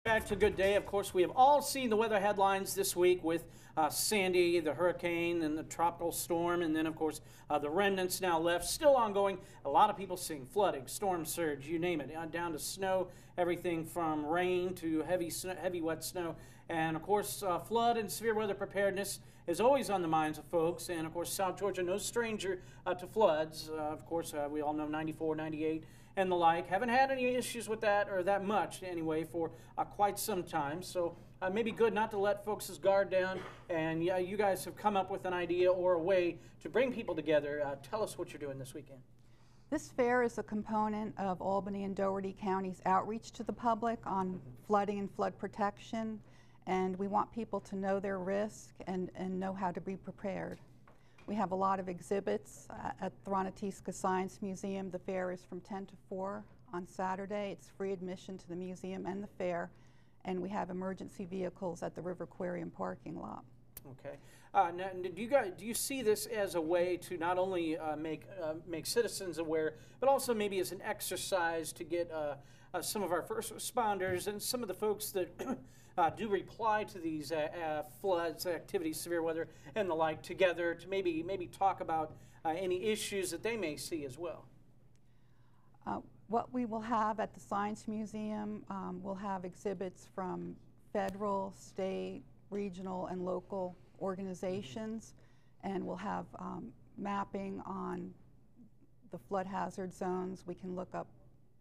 Back to Good Day. Of course, we have all seen the weather headlines this week with Sandy, the hurricane, and the tropical storm, and then, of course, the remnants now left, still ongoing. A lot of people seeing flooding, storm surge, you name it, down to snow, everything from rain to heavy wet snow. And, of course, flood and severe weather preparedness is always on the minds of folks. And, of course, South Georgia, no stranger to floods. Of course, we all know 94, 98. And the like. Haven't had any issues with that, or that much anyway, for quite some time. So maybe good not to let folks' guard down. And yeah, you guys have come up with an idea or a way to bring people together. Tell us what you're doing this weekend. This fair is a component of Albany and Dougherty County's outreach to the public on flooding and flood protection. And we want people to know their risk and know how to be prepared. We have a lot of exhibits at Thronateeska Science Museum. The fair is from 10 to 4 on Saturday. It's free admission to the museum and the fair. And we have emergency vehicles at the River Aquarium parking lot. Okay. Now, do you see this as a way to not only make citizens aware, but also maybe as an exercise to get some of our first responders and some of the folks that do reply to these floods, activities, severe weather, and the like together to maybe talk about any issues that they may see as well? What we will have at the Science Museum, we'll have exhibits from federal, state, regional, and local organizations, and we'll have mapping on the flood hazard zones. We can look up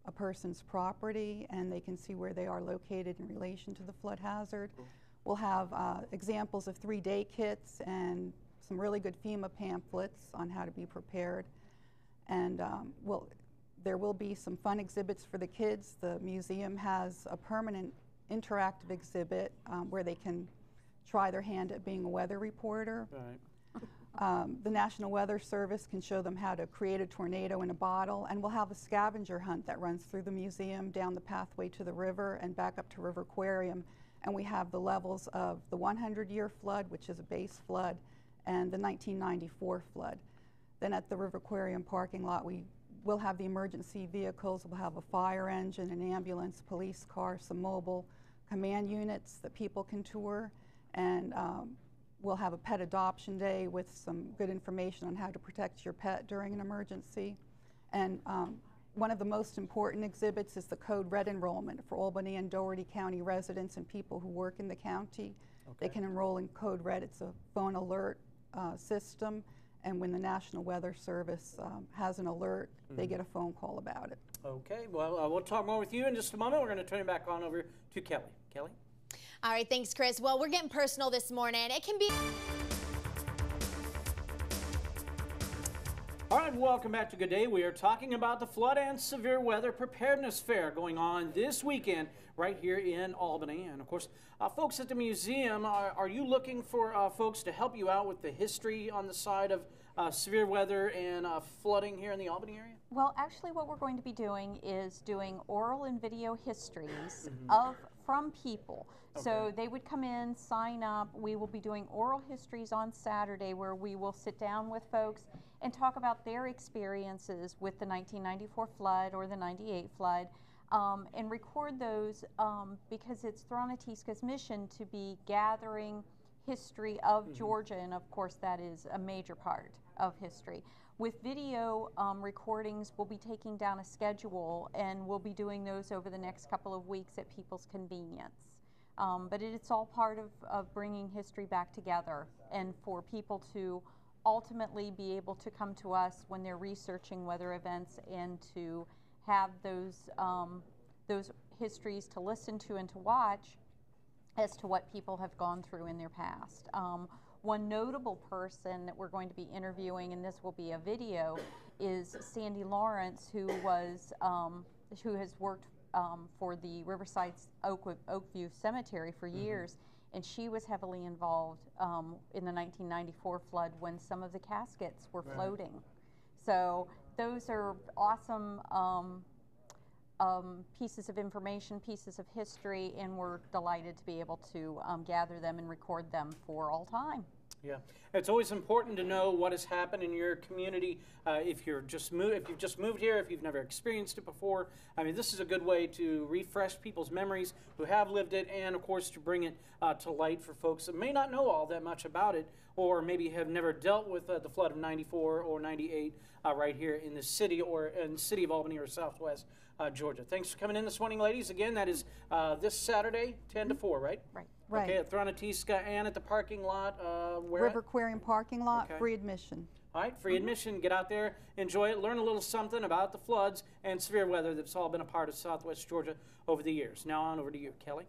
a person's property and they can see where they are located in relation to the flood hazard. Cool. We'll have examples of 3-day kits and some really good FEMA pamphlets on how to be prepared. And there will be some fun exhibits for the kids. The museum has a permanent interactive exhibit where they can try their hand at being a weather reporter. Right. The National Weather Service can show them how to create a tornado in a bottle, and we'll have a scavenger hunt that runs through the museum, down the pathway to the river, and back up to River Aquarium. And we have the levels of the 100-year flood, which is a base flood, and the 1994 flood. Then at the River Aquarium parking lot, we will have the emergency vehicles. We'll have a fire engine, an ambulance, police car, some mobile command units that people can tour, and we'll have a pet adoption day with some good information on how to protect your pet during an emergency. And one of the most important exhibits is the Code Red enrollment for Albany and Dougherty County residents and people who work in the county. Okay. They can enroll in Code Red. It's a phone alert system, and when the National Weather Service has an alert, they get a phone call about it. Okay, well, we'll talk more with you in just a moment. We're going to turn it back on over to Kelly. Kelly? All right, thanks, Chris. Well, we're getting personal this morning. It can be... All right, welcome back to Good Day. We are talking about the Flood and Severe Weather Preparedness Fair going on this weekend right here in Albany. And, of course, folks at the museum, are you looking for folks to help you out with the history on the side of severe weather and flooding here in the Albany area? Well, actually, what we're going to be doing is doing oral and video histories from people. Okay. So they would come in, sign up. We will be doing oral histories on Saturday where we will sit down with folks and talk about their experiences with the 1994 flood or the 98 flood and record those because it's Thronateeska's mission to be gathering history of Georgia, and of course that is a major part of history. With video recordings, we'll be taking down a schedule, and we'll be doing those over the next couple of weeks at people's convenience. But it's all part of bringing history back together, and for people to ultimately be able to come to us when they're researching weather events and to have those histories to listen to and to watch as to what people have gone through in their past. One notable person that we're going to be interviewing, and this will be a video, is Sandy Lawrence, who has worked for the Riverside Oakview Cemetery for years, and she was heavily involved in the 1994 flood when some of the caskets were floating. So those are awesome pieces of information, pieces of history, and we're delighted to be able to gather them and record them for all time. Yeah, it's always important to know what has happened in your community. If you've just moved here, if you've never experienced it before, I mean, this is a good way to refresh people's memories who have lived it, and of course to bring it to light for folks that may not know all that much about it, or maybe have never dealt with the flood of '94 or '98 right here in the city, or in the city of Albany or Southwest Georgia. Thanks for coming in this morning, ladies. Again, that is this Saturday, 10 to 4, right? Right. Right. Okay, at Thronateeska and at the parking lot, where? River Aquarium parking lot, Okay. free admission. All right, free admission. Get out there, enjoy it, learn a little something about the floods and severe weather that's all been a part of Southwest Georgia over the years. Now on over to you, Kelly.